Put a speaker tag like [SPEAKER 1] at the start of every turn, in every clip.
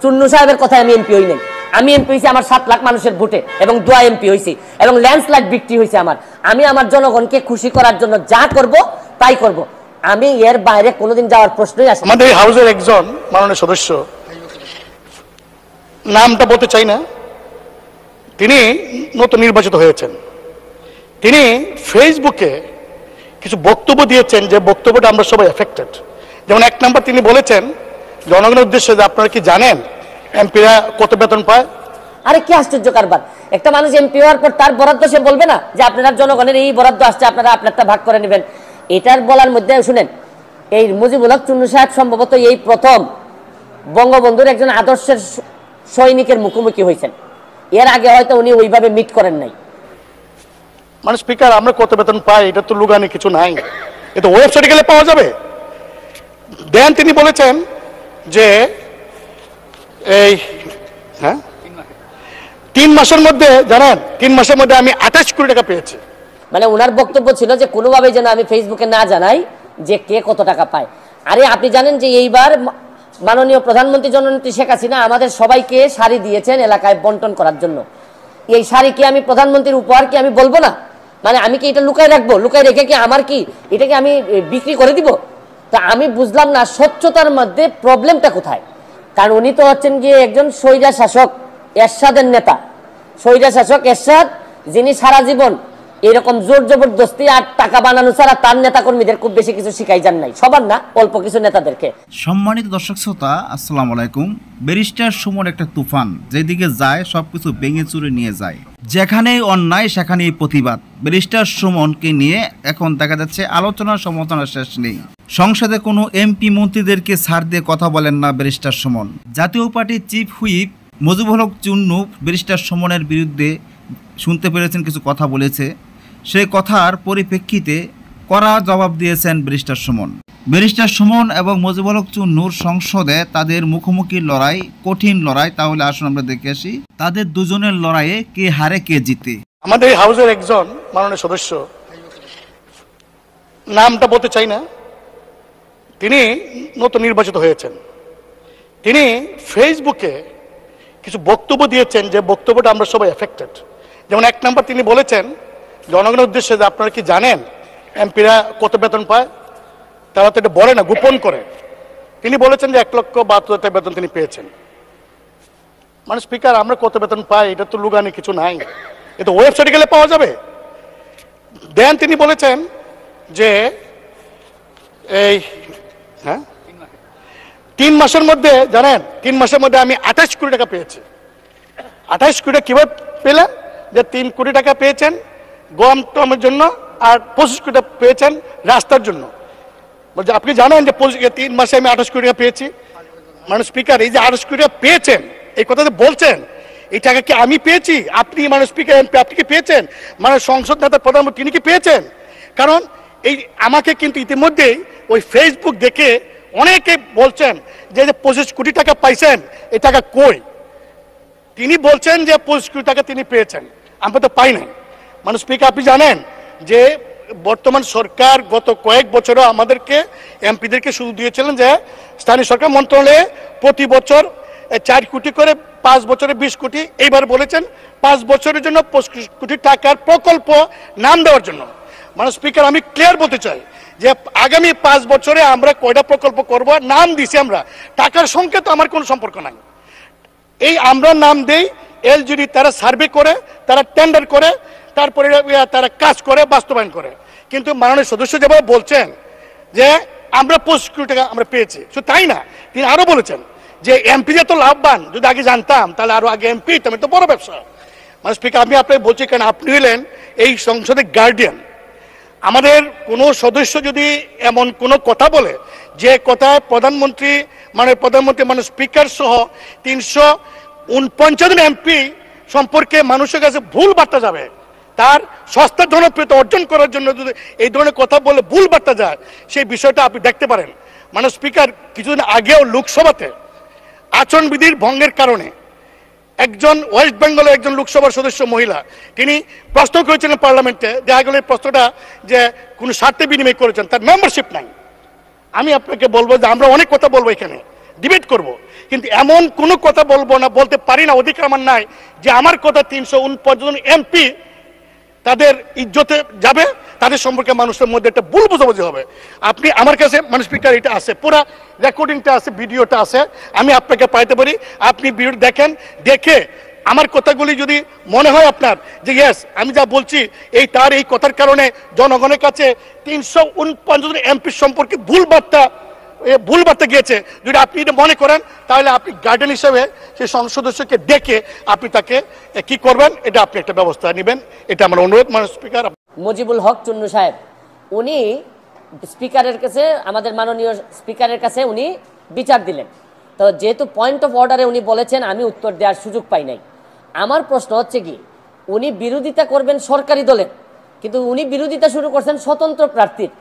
[SPEAKER 1] চুন্নু সাহেবের কথায় আমি এমপি হই নাই। আমি এমপি হয়েছি আমার 7 লাখ মানুষের ভোটে এবং দোয়া এমপি হয়েছি এবং ল্যান্ডস্লাইড বিক্রি হয়েছে আমার। আমি আমার জনগণকে খুশি করার জন্য যা করব তাই করব, আমি এর বাইরে কোনোদিন যাওয়ার প্রশ্নই আসে না।
[SPEAKER 2] আমাদের হাউসের একজন মাননীয় সদস্য, নামটা বলতে চাই না, তিনি নতুন নির্বাচিত হয়েছেন। তিনি ফেসবুকে কিছু বক্তব্য দিয়েছেন যে বক্তব্যটা আমরা সবাই এফেক্টেড। যেমন 1 নম্বর তিনি বলেছেন জনগণের উদ্দেশ্যে যে আপনারা কি জানেন এমপিরা কত বেতন পায়?
[SPEAKER 1] আরে কি আশ্চর্য কারবার! একটা মানুষ এমপি হওয়ার পর তার বরাদ্দ সে বলবে না যে আপনারা জনগণের এই বরাদ্দ আসছে, আপনারা আপনারটা ভাগ করে নেবেন? এটার বলার মধ্যে শুনেন, এই মুজিবুল হক চুন্নু সাহেব সম্ভবত এই প্রথম বঙ্গবন্ধুর একজন আদর্শের সৈনিকের মুখোমুখি হয়েছেন। এর আগে হয়তো উনি ওইভাবে মিট করেন নাই।
[SPEAKER 2] মানে স্পিকার, আমরা কত বেতন পাই এটা তো লুগানি কিছু নাই, এটা ওয়েবসাইটে গেলে পাওয়া যাবে। দেন তিনি বলেছেন যে এই 3 মাসের মধ্যে, জানেন 3 মাসের মধ্যে আমি 28 কোটি টাকা পেয়েছি।
[SPEAKER 1] মানে ওনার বক্তব্য ছিল যে কোনোভাবে যেন আমি ফেসবুকে না জানাই যে কে কত টাকা পায়। আরে আপনি জানেন যে এইবার মাননীয় প্রধানমন্ত্রী জননেত্রী শেখ হাসিনা আমাদের সবাইকে শাড়ি দিয়েছেন এলাকায় বন্টন করার জন্য। এই শাড়ি কি আমি প্রধানমন্ত্রীর উপহার কি আমি বলবো না? মানে আমি কি এটা লুকায় রাখবো? লুকায় রেখে কি আমার কি এটাকে আমি বিক্রি করে দিব? তা আমি বুঝলাম না স্বচ্ছতার মধ্যে প্রবলেমটা কোথায়। কারণ উনি তো হচ্ছেন গিয়ে একজন স্বৈরা শাসক এরশাদের নেতা, স্বৈরা শাসক এরশাদ, যিনি সারা জীবন এরকম জোর জবরদস্তি আর টাকা বানানো ছাড়া তার নেতা কর্মীদের খুব বেশি কিছু শিখাই যান নাই, সবার না, অল্প কিছু নেতাদেরকে।
[SPEAKER 3] সম্মানিত দর্শক শ্রোতা, আসসালামু আলাইকুম। ব্যারিস্টার সুমন একটা তুফান, যেদিকে যায় সবকিছু ভেঙে চুরে নিয়ে যায়। যেখানেই অন্যায় সেখানেই প্রতিবাদ। ব্যারিস্টার সুমনকে নিয়ে এখন দেখা যাচ্ছে আলোচনা সমালোচনা শেষ নেই। সংসদে কোনো এমপি মন্ত্রীদেরকে ছাড় দিয়ে কথা বলেন না ব্যারিস্টার সুমন। জাতীয় পার্টির chief whip Mujibul Haque Chunnu barrister সুমনের বিরুদ্ধে শুনতে পেরেছেন, কিছু কথা বলেছে। সেই কথার পরিপ্রেক্ষিতে কড়া জবাব দিয়েছেন ব্যারিস্টার সুমন। ব্যারিস্টার সুমন এবং মুজিবুল হক চুন্নুর সংসদে তাদের মুখোমুখি লড়াই, কঠিন লড়াই। তাহলে আসুন আমরা দেখে আসি তাদের দুজনের লড়াইয়ে কে হারে কে জিতে।
[SPEAKER 2] আমাদের হাউসের একজন মাননীয় সদস্য, নামটা বলতে চাই না, তিনি নতুন নির্বাচিত হয়েছেন। তিনি ফেসবুকে কিছু বক্তব্য দিয়েছেন যে বক্তব্যটা আমরা সবাই এফেক্টেড। যেমন 1 নম্বর তিনি বলেছেন জনগণের উদ্দেশ্যে যে আপনারা কি জানেন এমপিরা কত বেতন পায়? তারা তো এটা বলে না, গোপন করে। তিনি বলেছেন যে 1,72,000 টাকা বেতন তিনি পেয়েছেন। মানে স্পিকার, আমরা কত বেতন পাই এটা তো লুগানি কিছু নাই, এটা ওয়েবসাইটে গেলে পাওয়া যাবে। দেন তিনি বলেছেন যে এই 3 মাসের মধ্যে, জানেন 3 মাসের মধ্যে আমি 28 কোটি টাকা পেয়েছি। 28 কোটি টাকা কিভাবে পেলেন? যে 3 কোটি টাকা পেয়েছেন গম টমের জন্য আর 25 কোটি টাকা পেয়েছেন রাস্তার জন্য। বলছে আপনি জানেন যে 3 মাসে আমি 28 কোটি টাকা পেয়েছি। মানে স্পিকার, এই যে 28 কোটি টাকা পেয়েছেন, এই কথা যে বলছেন, এই টাকা কি আমি পেয়েছি? আপনি মানে স্পিকার এমপি আপনি কি পেয়েছেন? মানে সংসদ নেতা প্রধানমন্ত্রী তিনি কি পেয়েছেন? কারণ এই আমাকে কিন্তু ইতিমধ্যেই ওই ফেসবুক দেখে অনেকে বলছেন যে 25 কোটি টাকা পাইছেন, এই টাকা কই? তিনি বলছেন যে 25 কোটি টাকা তিনি পেয়েছেন, আমরা তো পাই নাই। মানে স্পিকার, আপনি জানেন যে বর্তমান সরকার গত কয়েক বছরও আমাদেরকে এমপিদেরকে সুযোগ দিয়েছিলেন যে স্থানীয় সরকার মন্ত্রণালয়ে প্রতি বছর 4 কোটি করে, 5 বছরে 20 কোটি, এইবার বলেছেন 5 বছরের জন্য 25 কোটি টাকার প্রকল্প নাম দেওয়ার জন্য। মানে স্পিকার, আমি ক্লিয়ার বলতে চাই যে আগামী 5 বছরে আমরা কয়টা প্রকল্প করব নাম দিছি আমরা, টাকার সঙ্গে তো আমার কোনো সম্পর্ক নাই। এই আমরা নাম দেই, এলজিডি তারা সার্ভে করে, তারা টেন্ডার করে, তারপরে তারা কাজ করে, বাস্তবায়ন করে। কিন্তু মাননীয় সদস্য যেভাবে বলছেন যে আমরা 25 কোটি টাকা আমরা পেয়েছি, শুধু তাই না, তিনি আরো বলেছেন যে এমপি যে তো লাভবান, যদি আগে জানতাম তাহলে আরো আগে এমপি তুমি তো বড় ব্যবসা। মানে স্পিকার, আমি আপনাকে বলছি কেন, আপনি হলেন এই সংসদের গার্ডিয়ান। আমাদের কোনো সদস্য যদি এমন কোনো কথা বলে যে কথায় প্রধানমন্ত্রী মানে স্পিকার সহ 349 জন এমপি সম্পর্কে মানুষের কাছে ভুল বার্তা যাবে, তার সস্তা জনপ্রিয়তা অর্জন করার জন্য যদি এই ধরনের কথা বলে ভুল বার্তা যায়, সেই বিষয়টা আপনি দেখতে পারেন। মানে স্পিকার, কিছুদিন আগেও লোকসভাতে আচরণবিধির ভঙ্গের কারণে একজন ওয়েস্ট বেঙ্গলের একজন লোকসভার সদস্য মহিলা, তিনি প্রশ্ন করেছিলেন পার্লামেন্টে, দেখা গেল এই প্রশ্নটা যে কোনো স্বার্থে বিনিময় করেছেন, তার মেম্বারশিপ নাই। আমি আপনাকে বলবো যে আমরা অনেক কথা বলবো, এখানে ডিবেট করব, কিন্তু এমন কোনো কথা বলবো না, বলতে পারি না, অধিকার আমার নাই যে আমার কথা 349 জন এমপি তাদের ইজ্জতে যাবে, তাদের সম্পর্কে মানুষের মধ্যে একটা ভুল বোঝাবুঝি হবে। আপনি আমার কাছে মানে স্পিকার এটা আছে, পুরো রেকর্ডিংটা আছে, ভিডিওটা আছে, আমি আপনাকে পাইতে পারি। আপনি ভিডিও দেখেন, দেখে আমার কথাগুলি যদি মনে হয় আপনার যে ইয়েস আমি যা বলছি এই তার এই কথার কারণে জনগণের কাছে 349 জন এমপি সম্পর্কে ভুল বার্তা গিয়েছে, যদি আপনি এটা মনে করেন তাহলে আপনি গার্ডেন হিসেবে সেই সংসদ সদস্যকে ডেকে আপনি তাকে কি করবেন, এটা আপনি একটা ব্যবস্থা নেবেন, এটা আমার অনুরোধ। মানে স্পিকার
[SPEAKER 1] মুজিবুল হক চুন্নু সাহেব উনি স্পিকারের কাছে, আমাদের মাননীয় স্পিকারের কাছে উনি বিচার দিলেন। তো যেহেতু পয়েন্ট অফ অর্ডারে উনি বলেছেন, আমি উত্তর দেওয়ার সুযোগ পাই নাই। আমার প্রশ্ন হচ্ছে কি, উনি বিরোধিতা করবেন সরকারি দলের, কিন্তু উনি বিরোধিতা শুরু করছেন স্বতন্ত্র প্রার্থীর।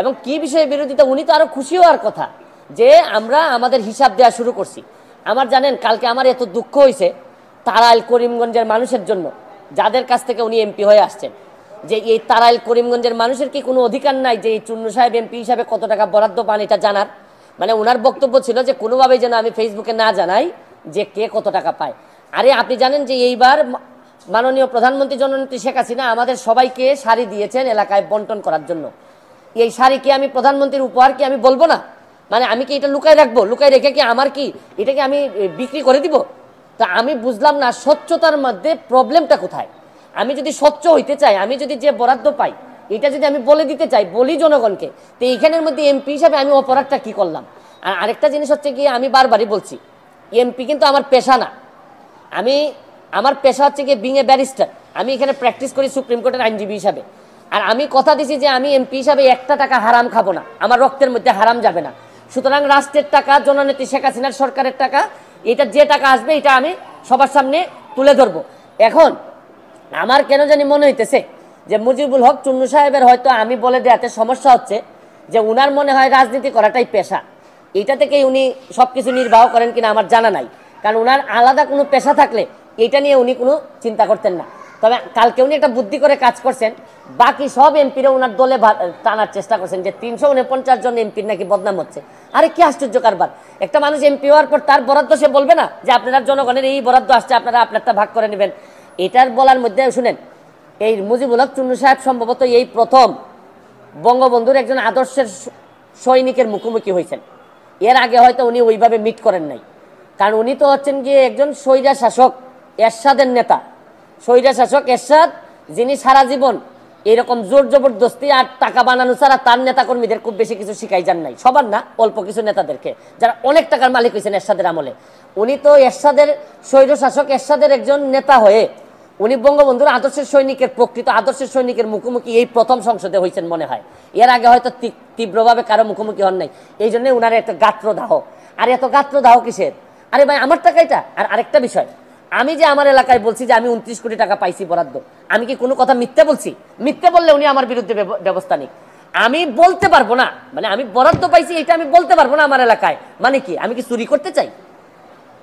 [SPEAKER 1] এবং কি বিষয়ে বিরোধিতা, উনি তো আরো খুশি হওয়ার কথা যে আমরা আমাদের হিসাব দেওয়া শুরু করছি। আমার জানেন কালকে আমার এত দুঃখ হয়েছে তারাইল করিমগঞ্জের মানুষের জন্য, যাদের কাছ থেকে উনি এমপি হয়ে আসছেন, যে এই তারাইল করিমগঞ্জের মানুষের কি কোনো অধিকার নাই যে এই চুন্নু সাহেব এমপি হিসাবে কত টাকা বরাদ্দ পান এটা জানার? মানে ওনার বক্তব্য ছিল যে কোনোভাবেই যেন আমি ফেসবুকে না জানাই যে কে কত টাকা পায়। আরে আপনি জানেন যে এইবার মাননীয় প্রধানমন্ত্রী জননেত্রী শেখ হাসিনা আমাদের সবাইকে শাড়ি দিয়েছেন এলাকায় বন্টন করার জন্য। এই শাড়ি কি আমি প্রধানমন্ত্রীর উপহার কি আমি বলবো না? মানে আমি কি এটা লুকায় রাখবো? লুকায় রেখে কি আমার কি এটাকে আমি বিক্রি করে দিব? তা আমি বুঝলাম না স্বচ্ছতার মধ্যে প্রবলেমটা কোথায়। আমি যদি স্বচ্ছ হইতে চাই, আমি যদি যে বরাদ্দ পাই এটা যদি আমি বলে দিতে চাই, বলি জনগণকে, তো এইখানের মধ্যে এমপি হিসাবে আমি অপরাধটা কি করলাম? আর আরেকটা জিনিস হচ্ছে কি, আমি বারবারই বলছি এমপি কিন্তু আমার পেশা না। আমার পেশা হচ্ছে কি বিং এ ব্যারিস্টার। আমি এখানে প্র্যাকটিস করি সুপ্রিম কোর্টের আইনজীবী হিসাবে। আর আমি কথা দিছি যে আমি এমপি হিসাবে একটা টাকা হারাম খাবো না, আমার রক্তের মধ্যে হারাম যাবে না। সুতরাং রাষ্ট্রের টাকা, জননেত্রী শেখ হাসিনার সরকারের টাকা, এটা যে টাকা আসবে এটা আমি সবার সামনে তুলে ধরবো। এখন আমার কেন জানি মনে হইতেছে যে মুজিবুল হক চুন্নু সাহেবের হয়তো আমি বলে দেওয়াতে সমস্যা হচ্ছে, যে উনার মনে হয় রাজনীতি করাটাই পেশা। এইটা থেকেই উনি সব কিছু নির্বাহ করেন কিনা আমার জানা নাই, কারণ উনার আলাদা কোনো পেশা থাকলে এটা নিয়ে উনি কোনো চিন্তা করতেন না। তবে কালকে উনি একটা বুদ্ধি করে কাজ করছেন, বাকি সব এমপিরা ওনার দলে টানার চেষ্টা করছেন যে 349 জন এমপির নাকি বদনাম হচ্ছে। আরে কি আশ্চর্য কারবার! একটা মানুষ এমপি হওয়ার পর তার বরাদ্দ সে বলবে না যে আপনারা জনগণের এই বরাদ্দ আসছে, আপনারা আপনারটা ভাগ করে নেবেন? এটার বলার মধ্যে শুনেন, এই মুজিবুল হক চুন্নু সাহেব সম্ভবত এই প্রথম বঙ্গবন্ধুর একজন আদর্শের সৈনিকের মুখোমুখি হয়েছেন। এর আগে হয়তো উনি ওইভাবে মিট করেন নাই, কারণ উনি তো হচ্ছেন গিয়ে একজন স্বৈরা শাসক এরশাদের নেতা। স্বৈরা শাসক এরশাদ, যিনি সারা জীবন এরকম জোর জবরদস্তি আর টাকা বানানো ছাড়া তার নেতা কর্মীদের খুব বেশি কিছু শিখাই যান নাই, সবার না, অল্প কিছু নেতাদেরকে, যারা অনেক টাকার মালিক হয়েছেন এরশাদের আমলে। উনি তো এরশাদের স্বৈর শাসক এরশাদের একজন নেতা হয়ে উনি বঙ্গবন্ধুর আদর্শের সৈনিকের, প্রকৃত আদর্শের সৈনিকের মুখোমুখি এই প্রথম সংসদে হয়েছেন মনে হয়। এর আগে হয়তো তীব্রভাবে কারো মুখোমুখি হন নাই, এই জন্য উনার একটা গাত্রদাহ। আর এত গাত্রদাহ কিসের? আরে ভাই আমার টাকা এটা। আর আরেকটা বিষয়, আমি যে আমার এলাকায় বলছি যে আমি 29 কোটি টাকা পাইছি বরাদ্দ, আমি কি কোনো কথা মিথ্যে বলছি? মিথ্যে বললে উনি আমার বিরুদ্ধে ব্যবস্থা নিক। আমি বলতে পারবো না, মানে আমি বরাদ্দ পাইছি এটা আমি বলতে পারবো না আমার এলাকায়, মানে কি আমি কি চুরি করতে চাই?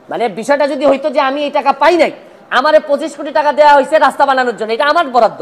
[SPEAKER 1] মানে বিষয়টা যদি হইতো যে আমি এই টাকা পাই নাই, আমারে 25 কোটি টাকা দেওয়া হয়েছে রাস্তা বানানোর জন্য, এটা আমার বরাদ্দ,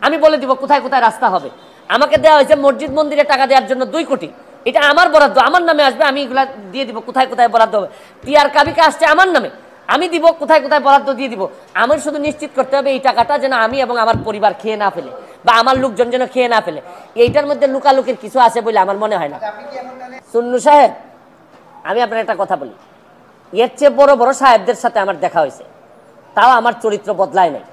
[SPEAKER 1] আমি বলে দিব কোথায় কোথায় রাস্তা হবে। আমাকে দেওয়া হয়েছে মসজিদ মন্দিরে টাকা দেওয়ার জন্য 2 কোটি, এটা আমার বরাদ্দ, আমার নামে আসবে, আমি এগুলা দিয়ে দিব কোথায় কোথায় বরাদ্দ হবে। টিআর কাবিকা আসছে আমার নামে, আমি দিব কোথায় কোথায় বরাদ্দ দিয়ে দিব। আমার শুধু নিশ্চিত করতে হবে এই টাকাটা যেন আমি এবং আমার পরিবার খেয়ে না ফেলে, বা আমার লোকজন যেন খেয়ে না ফেলে। এইটার মধ্যে লুকালুকির কিছু আছে বলে আমার মনে হয় না। চুন্নু সাহেব, আমি আপনার একটা কথা বলি, এর চেয়ে বড় বড় সাহেবদের সাথে আমার দেখা হয়েছে, তাও আমার চরিত্র বদলায় নাই।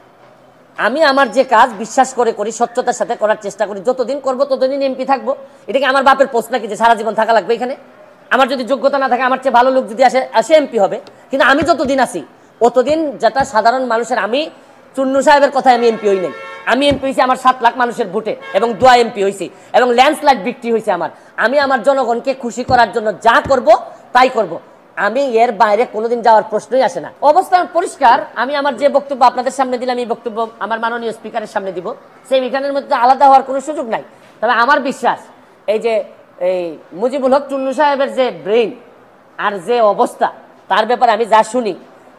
[SPEAKER 1] আমি আমার যে কাজ বিশ্বাস করে করি, স্বচ্ছতার সাথে করার চেষ্টা করি, যতদিন করবো ততদিন এমপি থাকবো। এটাকে আমার বাপের পোস্ট নাকি যে সারা জীবন থাকা লাগবে এখানে? আমার যদি যোগ্যতা না থাকে, আমার চেয়ে ভালো লোক যদি আসে এমপি হবে, কিন্তু আমি যতদিন আছি অতদিন যেটা সাধারণ মানুষের, আমি চুন্নু সাহেবের কথায় আমি এমপি হই নাই। আমি এমপি হয়েছি আমার 7 লাখ মানুষের ভোটে এবং দোয়া এমপি হয়েছি, এবং ল্যান্ডস্লাইড বিক্রি হয়েছে আমার। আমি আমার জনগণকে খুশি করার জন্য যা করব তাই করব, আমি এর বাইরে কোনোদিন যাওয়ার প্রশ্নই আসে না। অবস্থান পরিষ্কার। আমি আমার যে বক্তব্য আপনাদের সামনে দিলাম, এই বক্তব্য আমার মাননীয় স্পিকারের সামনে দিব, সেই এখানের মধ্যে আলাদা হওয়ার কোনো সুযোগ নাই। তবে আমার বিশ্বাস এই যে এই মুজিবুল হক চুন্নু সাহেবের যে ব্রেইন আর যে অবস্থা, তার ব্যাপারে আমি যা শুনি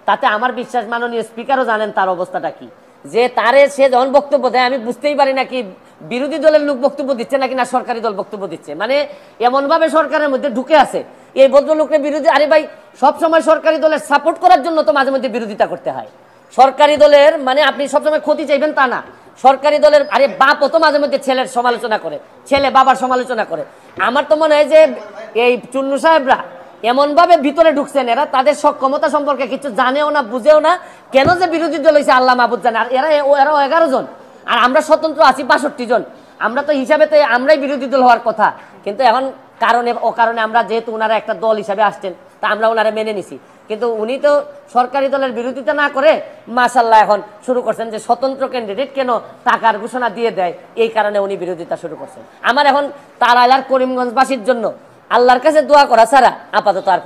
[SPEAKER 1] তাতে আমার বিশ্বাস মাননীয় স্পিকারও জানেন তার অবস্থাটা কি। যে তারে সে যখন বক্তব্য দেয় আমি বুঝতেই পারি না কি বিরোধী দলের লোক বক্তব্য দিচ্ছে নাকি না সরকারি দল বক্তব্য দিচ্ছে। মানে এমনভাবে সরকারের মধ্যে ঢুকে আছে এই ভদ্রলোকের বিরোধী, আরে ভাই সবসময় সরকারি দলের সাপোর্ট করার জন্য তো মাঝে মধ্যে বিরোধিতা করতে হয়। সরকারি দলের মানে আপনি সবসময় ক্ষতি চাইবেন তা না। সরকারি দলের আরে বাপও তো মাঝে মধ্যে ছেলের সমালোচনা করে, ছেলে বাবার সমালোচনা করে। আমার তো মনে হয় যে এই চুন্নু সাহেবরা এমন ভাবে ভিতরে ঢুকছেন, এরা তাদের সক্ষমতা সম্পর্কে কিছু জানেও না, বুঝেও না, কেন যে বিরোধী দল হয়েছে আল্লাহ মাহবুদ জানে। আর এরাও 11 জন, আর আমরা স্বতন্ত্র আছি 65 জন। আমরা তো হিসাবে তো আমরাই বিরোধী দল হওয়ার কথা, কিন্তু এখন কারণে অকারণে আমরা যেহেতু ওনারা একটা দল হিসাবে আসছেন, তা আমরা ওনারা মেনে নিছি। কিন্তু উনি তো সরকারি দলের বিরোধিতা না করে মাশাআল্লাহ এখন শুরু করছেন যে স্বতন্ত্র ক্যান্ডিডেট কেন টাকার ঘোষণা দিয়ে দেয়, এই কারণে উনি বিরোধিতা শুরু করছেন। আমার এখন তারাইল আর করিমগঞ্জবাসীর জন্য আল্লাহর কাছে দোয়া করা ছাড়া আপাতত আর